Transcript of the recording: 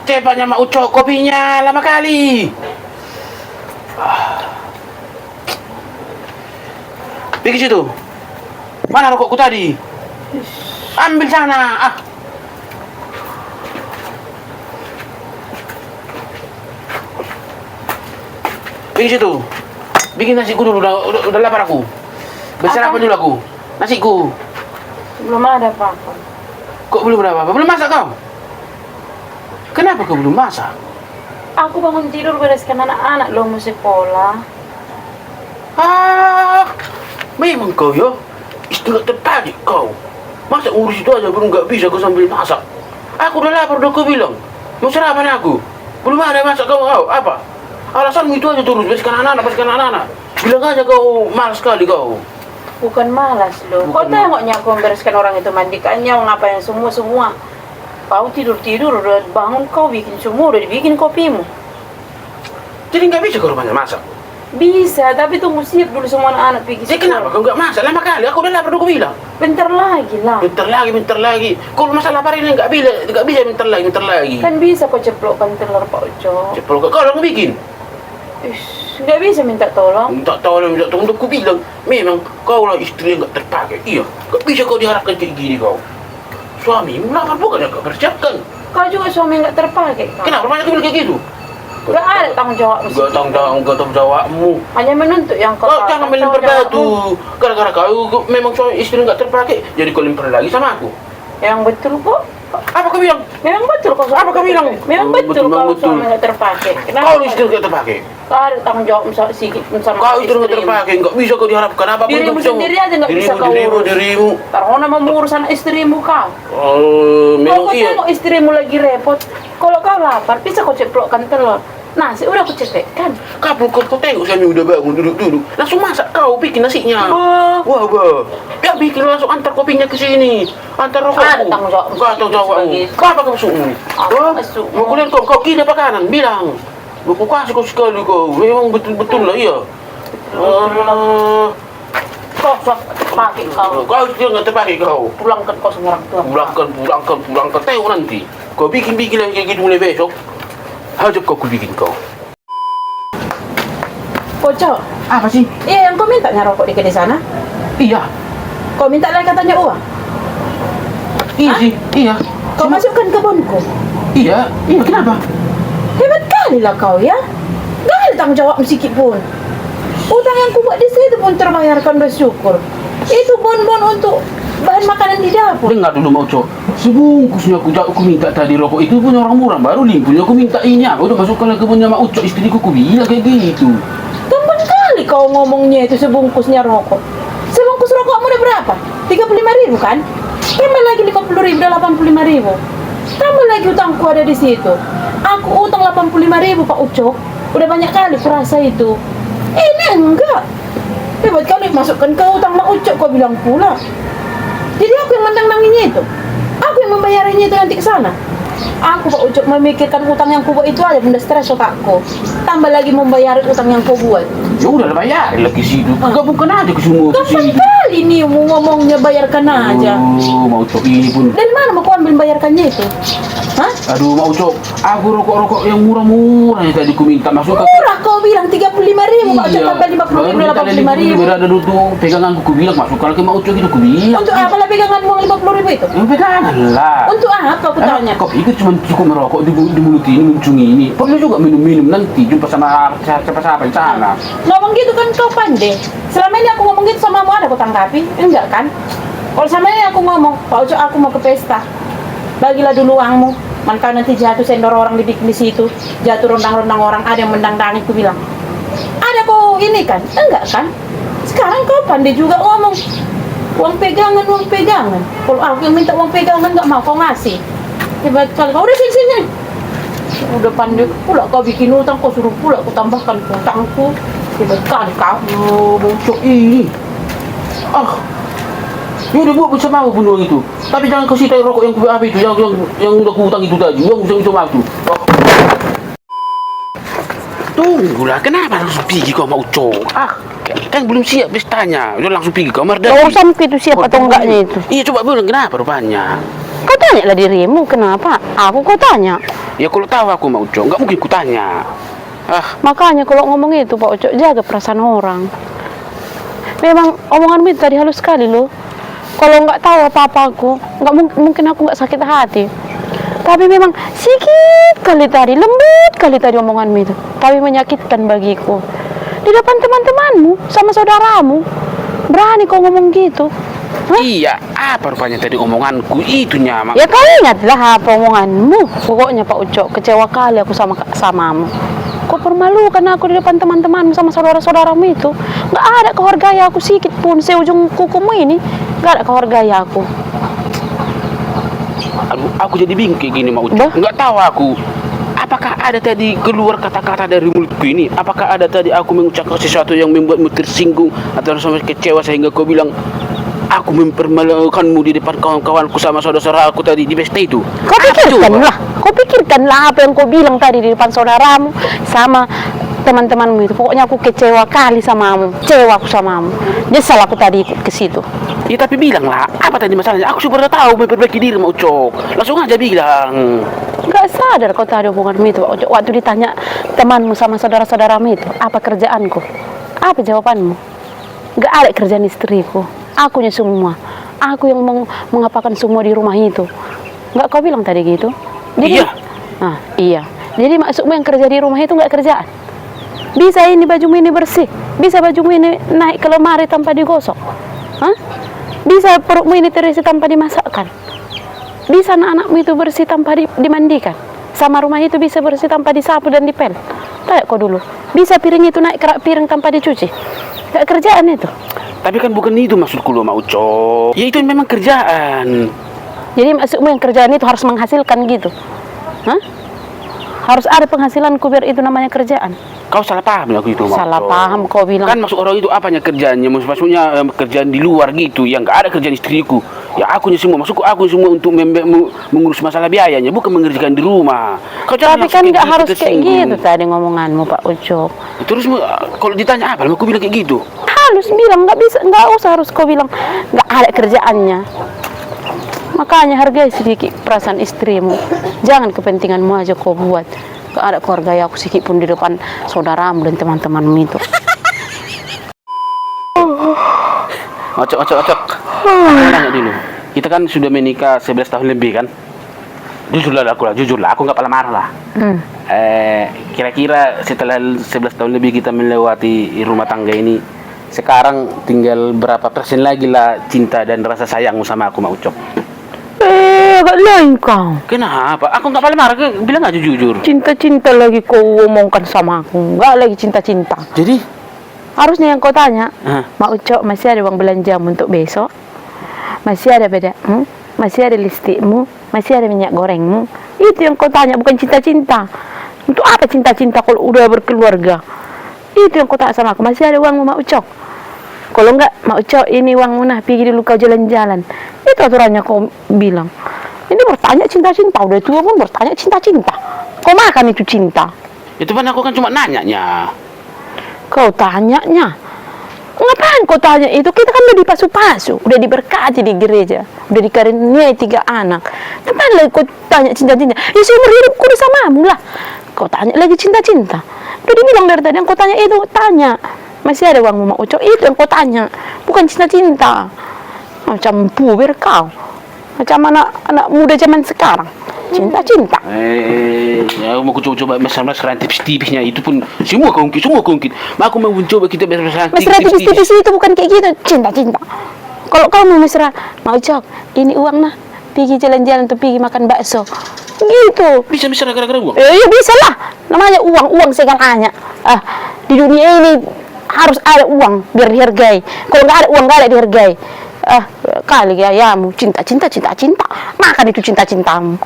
Cepatnya Mak Ucok, kopinya lama kali. Pergi situ. Mana rokokku tadi? Ambil sana. Pergi situ. Bikin nasiku dulu, udah lapar aku. Bersarapan dulu aku. Nasiku. Belum ada apa-apa. Kok belum ada apa-apa? Belum masak kau? Kenapa kau belum masak? Aku bangun tidur bereskan anak-anak lo mau sekolah. Memang kau ya? Istri gak tertarik kau. Masa urus itu aja belum gak bisa kau sambil masak? Aku udah lapar, udah kau bilang. Mau sarapan aku? Belum ada masak kau, apa? Alasanmu itu aja terus, bereskan anak-anak. Bilang aja kau malas sekali kau. Bukan malas lo. Kau tengoknya aku membereskan orang itu mandikannya, ngapain semua. Kau tidur, udah bangun kau bikin semua, udah dibikin kopimu. Jadi nggak bisa kau rupanya masak? Bisa, tapi tunggu siap dulu semua anak-anak pergi Jadi kenapa kau nggak masak? Lama kali, aku udah lapar, udah kau bilang. Bentar lagi lah. Bentar lagi. Kalau masalah lapar ini nggak bisa bentar lagi. Kan bisa kau ceplokkan telur Pak Ucok. Ceplok kau yang bikin. Nggak bisa minta tolong. Minta tolong, aku bilang. Memang kau lah istri yang nggak terpakai. Iya, nggak bisa kau diharapkan kayak gini kau. Suamimu lapar bukan yang kau persiapkan. Kau juga suami nggak terpakai kan? Kenapa banyak kau bilang kayak gitu? Udah ada tanggung jawabmu. Gak tanggung jawabmu. Hanya menuntut yang kau Kau jangan melempar batu. Gara-gara kau memang suami istri nggak terpakai, jadi kau lempar lagi sama aku. Yang betul kok. Apa kau bilang? Memang betul kok. Apa kau bilang? Memang betul kalau suami nggak terpakai. Kau istri nggak terpakai. Kau ada tanggung jawab sedikit sama Kau istri nggak terpakai, nggak bisa kau diharapkan apa pun. Dirimu sendiri aja nggak bisa kau urus. Dirimu. Taruhnya mau mengurus anak istrimu kau. Memang Kau iya. tengok istrimu lagi repot. Kalau kau lapar, bisa kau ceplokkan telur. Nasi udah aku cepetkan. Kau tengok suami udah bangun duduk. Langsung masak kau bikin nasinya. Wah. Ya bikin langsung antar kopinya ke sini. Antar rokokku. Ada tanggung jawab. Kau tanggung jawabmu. Apa kau masukmu? Masuk. Mau kuliah kau kiri apa kanan? Bilang. Mau kasih kau sekali kau. Memang betul lah iya. Kau pakai kau. Kau itu nggak terpakai kau. Pulangkan kau sama orang tua. Pulangkan. Tengok nanti. Kau bikin lagi kayak gitu mulai besok. Hajak kau bikin kau. Kocok. Apa sih? Iya, yang kau minta rokok di kedai sana. Iya. Kau minta lagi katanya uang. Iya sih. Iya. Kau masukkan ke bonku. Iya. Kenapa? Hebat kali lah kau ya. Gak ada tanggung jawab sedikit pun. Utang yang kubuat di situ pun terbayarkan, bersyukur. Itu bon-bon untuk bahan makanan di dapur. Dengar dulu Mak Ucok. Sebungkusnya aku minta tadi rokok itu punya orang murah. Baru limpunya aku minta ini. Udah masukkan ke punya Mak Ucok. Istriku aku bilang kayak gitu. Gampang kali kau ngomongnya itu sebungkusnya rokok. Sebungkus rokokmu udah berapa? 35.000 kan? Tambah lagi 50.000, udah 85.000. Tambah lagi utangku ada di situ. Aku utang 85.000 Pak Ucok. Udah banyak kali kurasa itu. Ini enggak. Hebat kali masukkan ke utang Mak Ucok, kau bilang pula. Jadi aku yang mendang-danginya itu. Aku yang membayarnya itu nanti ke sana. Aku Pak Ucok memikirkan utang yang kubuat itu aja, benda stres otakku. Tambah lagi membayar utang yang kau buat. Ya udah lah bayar lagi situ. Gabungkan aja ke semua ke Gampang sini. kali nih mau ngomongnya, bayarkan aja. Mak Ucok ini pun. Dari mana mau kau ambil bayarkannya itu? Hah? Aduh Mak Ucok, aku rokok-rokok yang murah-murah yang tadi ku minta masuk ke. Murah kau bilang 35.000, Pak Ucok tambah 50.000, 85.000. Berada dulu peganganku ku bilang masuk kalau ke Mak Ucok itu ku bilang. Untuk apa lah pegangan uang 50.000 itu? Yang pegangan lah. Untuk apa aku tanya? Kau pikir cuma cukup merokok di mulut ini, muncung ini. Perlu juga minum-minum nanti jumpa sama siapa-siapa di sana. Ngomong gitu kan kau pandai. Selama ini aku ngomong gitu sama kamu ada aku tanggapi? Enggak kan? Kalau sama ini aku ngomong, Pak Ucok aku mau ke pesta. Bagilah dulu uangmu. Maka nanti jatuh sendor orang di situ, jatuh rendang-rendang orang, ada yang mendang-dangi, aku bilang. Ada kau ini kan? Enggak kan? Sekarang kau pandai juga ngomong. Uang pegangan. Kalau aku yang minta uang pegangan enggak mau kau ngasih. Hebat kali. Kau udah sini. Udah pandai pula kau bikin utang, kau suruh pula aku tambahkan utangku. Hebat kali kau. Bocok ini. Ya udah buat bersama aku pun itu. Tapi jangan kau sitai rokok yang kubi itu, yang udah kuhutang itu tadi. Yang sama aku. Tunggulah, kenapa langsung pergi kau Mak Ucok? Kan belum siap pestanya. Udah langsung pergi kau Marda. Kau sampai itu siap atau enggaknya itu? Iya coba bilang kenapa rupanya. Kau tanya lah dirimu kenapa? Aku kau tanya. Ya kalau tahu aku mau Ucok, nggak mungkin kutanya. Makanya kalau ngomong itu Pak Ucok, jaga perasaan orang. Memang omonganmu itu tadi halus sekali loh. Kalau nggak tahu apa-apa aku, nggak mungkin aku nggak sakit hati. Tapi memang sedikit kali tadi, lembut kali tadi omonganmu itu. Tapi menyakitkan bagiku. Di depan teman-temanmu, sama saudaramu, berani kau ngomong gitu. Hah? Iya, apa rupanya tadi omonganku itunya? Ya kau ingatlah apa omonganmu. Pokoknya Pak Ucok, kecewa kali aku samamu. Kau permalukan aku di depan teman-temanmu sama saudara-saudaramu itu. Nggak ada kau hargai aku sedikit pun. Seujung kukumu ini, nggak ada kau hargai aku. Aduh, aku jadi bingung kayak gini mau Ucok. Nggak tahu aku. Apakah ada tadi keluar kata-kata dari mulutku ini? Apakah ada tadi aku mengucapkan sesuatu yang membuatmu tersinggung atau sampai kecewa sehingga kau bilang aku mempermalukanmu di depan kawan-kawanku sama saudara aku tadi di pesta itu? Kau pikirkanlah apa yang kau bilang tadi di depan saudaramu sama teman-temanmu itu. Pokoknya aku kecewa kali samamu, kecewa aku samamu. Nyesal aku tadi ikut ke situ. Ya tapi bilanglah, apa tadi masalahnya? Aku sudah tahu memperbaiki diri mau Ucok. Langsung aja bilang. Gak sadar kau tadi omonganmu itu, Pak Ucok. Waktu ditanya temanmu sama saudara-saudaramu itu, apa kerjaanku? Apa jawabanmu? Gak ada kerjaan istriku. Akunya semua. Aku yang mengapakan semua di rumah itu. Gak kau bilang tadi gitu? Jadi, iya. Nah, iya. Jadi maksudmu yang kerja di rumah itu gak kerjaan? Bisa ini bajumu ini bersih? Bisa bajumu ini naik ke lemari tanpa digosok? Hah? Bisa perutmu ini terisi tanpa dimasakkan? Bisa anak-anakmu itu bersih tanpa dimandikan? Sama rumah itu bisa bersih tanpa disapu dan dipel? Tanya kau dulu. Bisa piring itu naik kerak piring tanpa dicuci? Gak kerjaan itu. Tapi kan bukan itu maksudku loh Mak Ucok. Ya itu memang kerjaan. Jadi maksudmu yang kerjaan itu harus menghasilkan gitu? Hah? Harus ada penghasilanku biar itu namanya kerjaan? Kau salah paham aku itu Mak Salah Ucok. paham kau bilang. Kan maksud orang itu apanya kerjaannya? Maksudnya kerjaan di luar gitu. Yang nggak ada kerjaan istriku. Ya akunya semua. Maksudku aku semua untuk mengurus masalah biayanya. Bukan mengerjakan di rumah. Kau Tapi kan nggak harus kayak tersinggung. gitu tadi ngomonganmu Pak Ucok. Terus kalau ditanya apa? Aku bilang kayak gitu. Halus bilang, nggak usah harus kau bilang nggak ada kerjaannya. Makanya hargai sedikit perasaan istrimu. Jangan kepentinganmu aja kau buat. Gak ada kau hargai aku sedikit pun di depan saudaramu dan teman-temanmu itu. Ocok. Tanya dulu. Kita kan sudah menikah 11 tahun lebih kan? Jujurlah, aku nggak pernah marah lah. Kira-kira setelah 11 tahun lebih kita melewati rumah tangga ini, sekarang tinggal berapa persen lagi lah cinta dan rasa sayangmu sama aku, Mak Ucok? Agak lain kau. Kenapa? Aku nggak pernah marah, bilang aja jujur. Cinta-cinta lagi kau omongkan sama aku. Nggak lagi cinta-cinta. Jadi? Harusnya yang kau tanya, Mak Ucok masih ada uang belanjamu untuk besok? Masih ada bedakmu? Masih ada listikmu? Masih ada minyak gorengmu? Itu yang kau tanya, bukan cinta-cinta. Untuk apa cinta-cinta kalau udah berkeluarga? Itu yang kau tanya sama aku. Masih ada uangmu Mak Ucok? Kalau enggak, Mak Ucok ini uangmu nah, pergi dulu kau jalan-jalan. Itu aturannya kau bilang. Ini bertanya cinta-cinta, udah tua pun bertanya cinta-cinta. Kau makan itu cinta? Itu kan aku kan cuma nanya. Kau tanyanya? Ngapain kau tanya itu? Kita kan udah dipasu-pasu, udah diberkati di gereja, udah dikaruniai 3 anak. Ngapain lagi kau tanya cinta-cinta? Ya seumur hidupku udah samamu lah. Kau tanya lagi cinta-cinta? Udah dibilang dari tadi yang kau tanya itu, tanya. Masih ada uangmu Mak Ucok? Itu yang kau tanya, bukan cinta-cinta. Macam puber kau. Macam anak muda zaman sekarang. Cinta-cinta. Ya, aku mau coba mesra-mesraan tipis-tipisnya itu pun semua kongkit. Aku mau coba kita mesra-mesraan Mesra tipis-tipis itu bukan kayak gitu, cinta-cinta. Kalau kamu mesra, Mak Ucok, ini uang nah, pergi jalan-jalan tuh, pergi makan bakso. Gitu. Bisa mesra gara-gara uang? Ya bisa lah. Namanya uang segalanya. Di dunia ini harus ada uang biar dihargai. Kalau nggak ada uang nggak ada dihargai. Kali gayamu cinta. Makan itu cinta-cintamu.